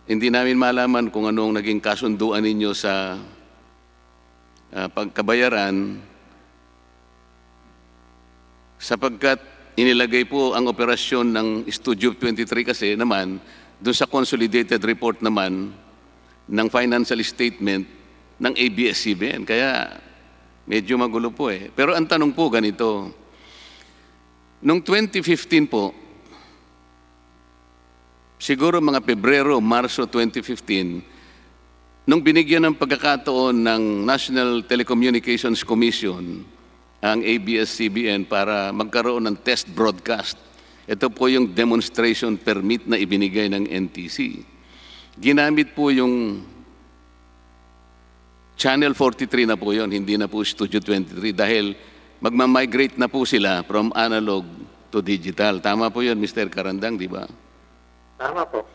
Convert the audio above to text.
hindi namin malaman kung anong naging kasunduan ninyo sa pagkabayaran sapagkat inilagay po ang operasyon ng Studio 23 kasi naman doon sa consolidated report naman ng financial statement ng ABS-CBN. Kaya medyo magulo po eh. Pero ang tanong po ganito, noong 2015 po, siguro mga Pebrero, Marso 2015, nung binigyan ng pagkakataon ng National Telecommunications Commission ang ABS-CBN para magkaroon ng test broadcast. Ito po yung demonstration permit na ibinigay ng NTC. Ginamit po yung Channel 43 na po yun, hindi na po Studio 23 dahil magmamigrate na po sila from analog to digital. Tama po yun, Mr. Carandang, di ba? Tama po.